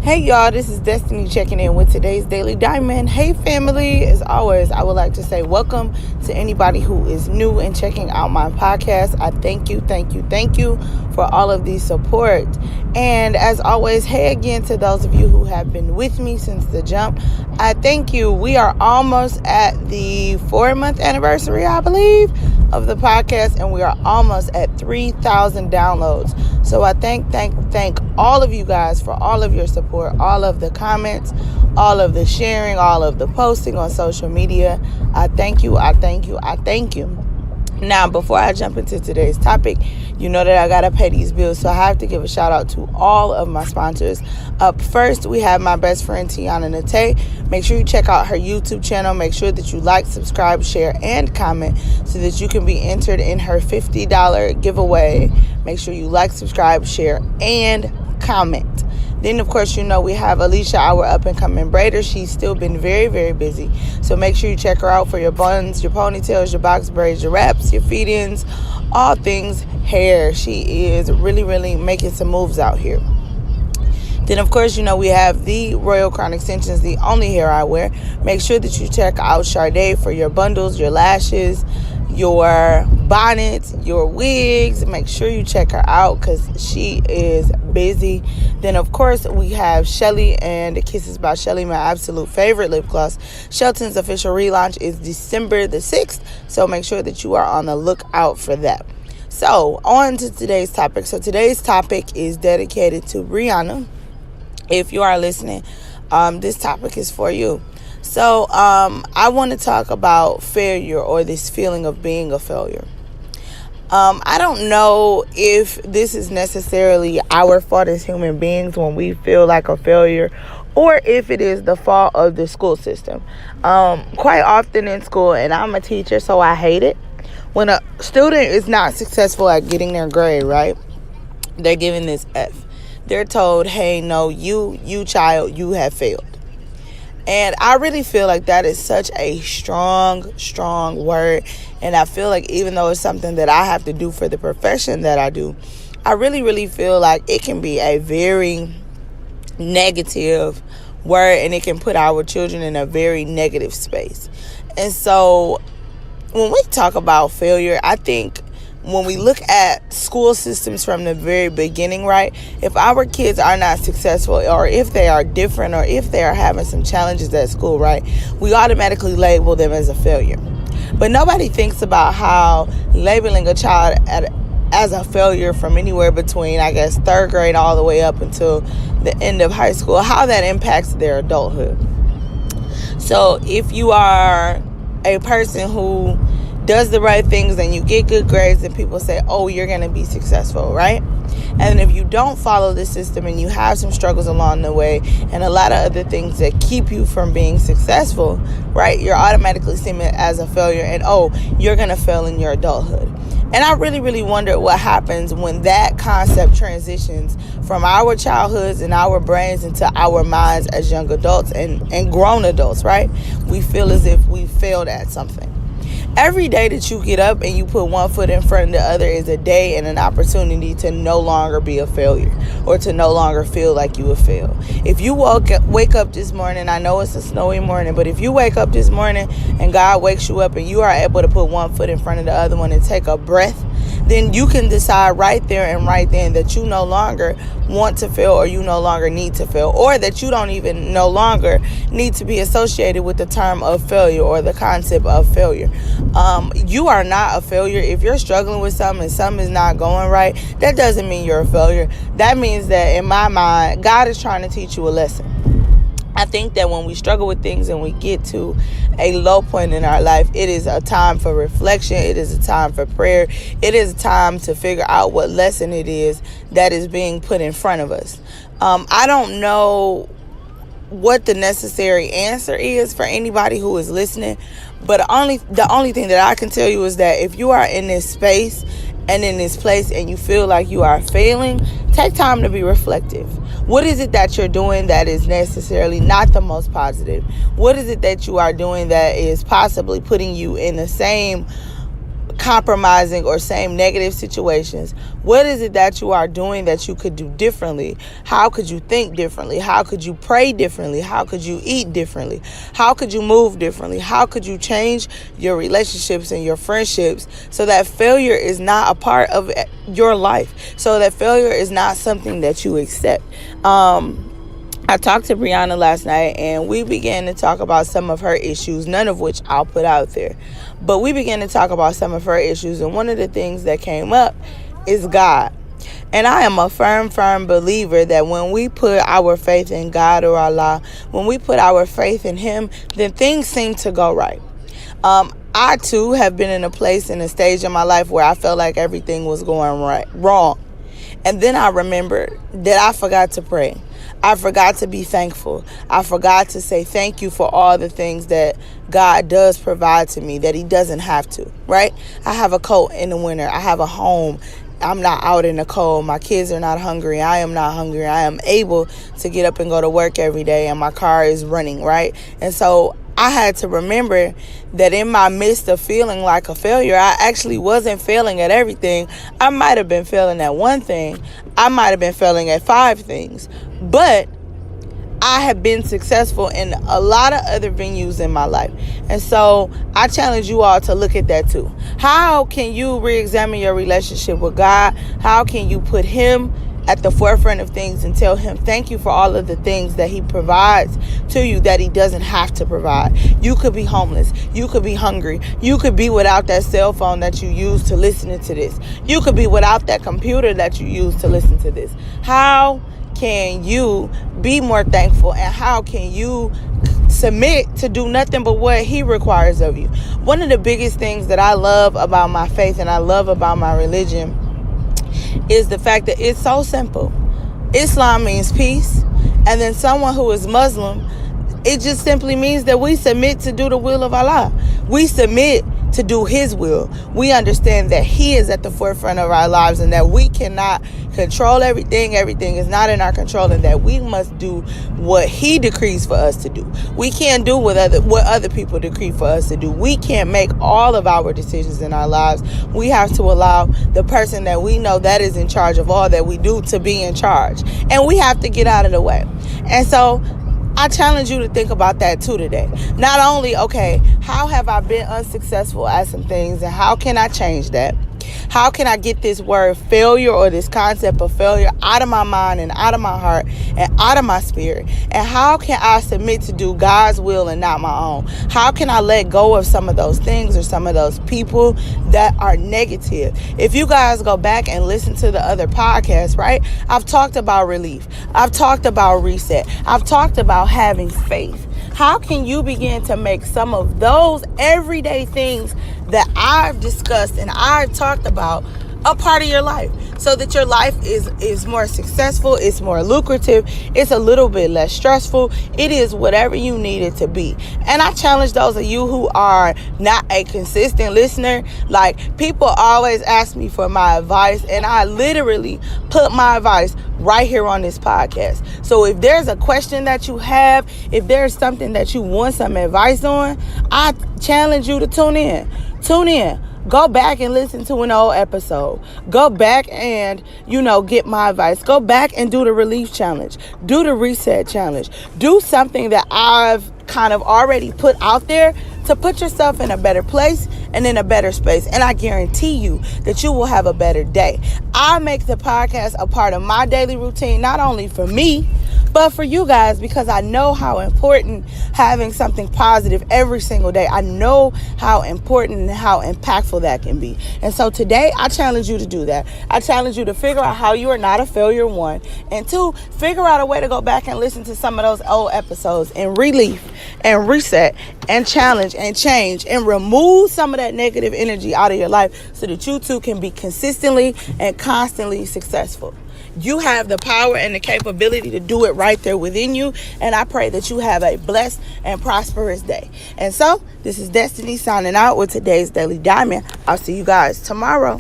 Hey y'all, this is Destiny checking in with today's Daily Diamond. Hey family, as always, I would like to say welcome to anybody who is new and checking out my podcast. I thank you for all of the support. And as always, hey again to those of you who have been with me since the jump. I thank you. We are almost at the 4-month anniversary, I believe, of the podcast, and we are almost at 3,000 downloads. So I thank all of you guys for all of your support, all of the comments, all of the sharing, all of the posting on social media. I thank you. Now, before I jump into today's topic, you know that I gotta pay these bills, so I have to give a shout out to all of my sponsors. Up first, we have my best friend Tiana Nate. Make sure you check out her YouTube channel. Make sure that you like, subscribe, share, and comment so that you can be entered in her $50 giveaway. Make sure you like, subscribe, share, and comment. Then, of course, you know we have Lisha, our up-and-coming braider. She's still been very, very busy. So make sure you check her out for your buns, your ponytails, your box braids, your wraps, your feed-ins, all things hair. She is really, really making some moves out here. Then, of course, you know we have the Royal Crown Extensions, the only hair I wear. Make sure that you check out Sade for your bundles, your lashes, your bonnets, your wigs. Make sure you check her out because she is busy. Then, of course, we have Shelly and Kisses by Shelly, my absolute favorite lip gloss. Shelton's official relaunch is December the 6th, so make sure that you are on the lookout for that. So, on to today's topic. So, today's topic is dedicated to Brianna. If you are listening, this topic is for you. So, I want to talk about failure, or this feeling of being a failure. I don't know if this is necessarily our fault as human beings when we feel like a failure, or if it is the fault of the school system. Quite often in school, and I'm a teacher, so I hate it, when a student is not successful at getting their grade, right? They're given this F. They're told, hey, no, you child, you have failed. And I really feel like that is such a strong word. And I feel like even though it's something that I have to do for the profession that I do, I really feel like it can be a very negative word, and it can put our children in a very negative space. And so when we talk about failure, I think when we look at school systems from the very beginning, right, if our kids are not successful, or if they are different, or if they are having some challenges at school, right, we automatically label them as a failure. But nobody thinks about how labeling a child as a failure from anywhere between, I guess, 3rd grade all the way up until the end of high school, how that impacts their adulthood. So if you are a person who does the right things and you get good grades, and people say, oh, you're going to be successful, right? And if you don't follow the system and you have some struggles along the way and a lot of other things that keep you from being successful, right, you're automatically seen as a failure, and oh, you're going to fail in your adulthood. And I really wonder what happens when that concept transitions from our childhoods and our brains into our minds as young adults and grown adults, right? We feel as if we failed at something. Every day that you get up and you put one foot in front of the other is a day and an opportunity to no longer be a failure, or to no longer feel like you have failed. If you wake up this morning, I know it's a snowy morning, but if you wake up this morning and God wakes you up and you are able to put one foot in front of the other one and take a breath, then you can decide right there and right then that you no longer want to fail, or you no longer need to fail, or that you don't even no longer need to be associated with the term of failure or the concept of failure. You are not a failure. If you're struggling with something and something is not going right, that doesn't mean you're a failure. That means that, in my mind, God is trying to teach you a lesson. I think that when we struggle with things and we get to a low point in our life, it is a time for reflection. It is a time for prayer. It is a time to figure out what lesson it is that is being put in front of us. I don't know what the necessary answer is for anybody who is listening, but the only thing that I can tell you is that if you are in this space and in this place and you feel like you are failing, take time to be reflective. What is it that you're doing that is necessarily not the most positive? What is it that you are doing that is possibly putting you in the same compromising or same negative situations, what is it that you are doing that you could do differently? How could you think differently? How could you pray differently? How could you eat differently? How could you move differently? How could you change your relationships and your friendships so that failure is not a part of your life, so that failure is not something that you accept? I talked to Brianna last night, and we began to talk about some of her issues, none of which I'll put out there. But we began to talk about some of her issues, and one of the things that came up is God. And I am a firm believer that when we put our faith in God or Allah, when we put our faith in Him, then things seem to go right. I, too, have been in a place, in a stage in my life where I felt like everything was going wrong. And then I remembered that I forgot to pray. I forgot to be thankful. I forgot to say thank you for all the things that God does provide to me, that He doesn't have to, right? I have a coat in the winter. I have a home. I'm not out in the cold. My kids are not hungry. I am not hungry. I am able to get up and go to work every day, and my car is running, right? And so I had to remember that in my midst of feeling like a failure, I actually wasn't failing at everything. I might have been failing at one thing. I might have been failing at 5 things. But I have been successful in a lot of other venues in my life. And so I challenge you all to look at that too. How can you re-examine your relationship with God? How can you put Him at the forefront of things and tell Him thank you for all of the things that He provides to you that He doesn't have to provide? You could be homeless. You could be hungry. You could be without that cell phone that you use to listen to this. You could be without that computer that you use to listen to this. How can you be more thankful, and how can you submit to do nothing but what He requires of you? One of the biggest things that I love about my faith and I love about my religion is the fact that it's so simple. Islam means peace, and then someone who is Muslim, it just simply means that we submit to do the will of Allah. We submit to do His will. We understand that He is at the forefront of our lives and that we cannot control everything. Everything is not in our control, and that we must do what He decrees for us to do. We can't do what other people decree for us to do. We can't make all of our decisions in our lives. We have to allow the person that we know that is in charge of all that we do to be in charge. And we have to get out of the way. And so I challenge you to think about that too today. Not only, okay, how have I been unsuccessful at some things, and how can I change that? How can I get this word failure, or this concept of failure, out of my mind and out of my heart and out of my spirit? And how can I submit to do God's will and not my own? How can I let go of some of those things or some of those people that are negative? If you guys go back and listen to the other podcasts, right? I've talked about relief. I've talked about reset. I've talked about having faith. How can you begin to make some of those everyday things that I've discussed and I've talked about a part of your life, so that your life is more successful, it's more lucrative, it's a little bit less stressful, it is whatever you need it to be? And I challenge those of you who are not a consistent listener. Like, people always ask me for my advice, and I literally put my advice right here on this podcast. So if there's a question that you have, if there's something that you want some advice on, I challenge you to tune in. Go back and listen to an old episode. Go back and, get my advice. Go back and do the relief challenge. Do the reset challenge. Do something that I've kind of already put out there to put yourself in a better place and in a better space. And I guarantee you that you will have a better day. I make the podcast a part of my daily routine, not only for me, but for you guys, because I know how important having something positive every single day. I know how important and how impactful that can be. And so today, I challenge you to do that. I challenge you to figure out how you are not a failure, 1. And 2, figure out a way to go back and listen to some of those old episodes and relief and reset and challenge and change and remove some of that negative energy out of your life, so that you too can be consistently and constantly successful. You have the power and the capability to do it right there within you. And I pray that you have a blessed and prosperous day. And so, this is Destiny signing out with today's Daily Diamond. I'll see you guys tomorrow.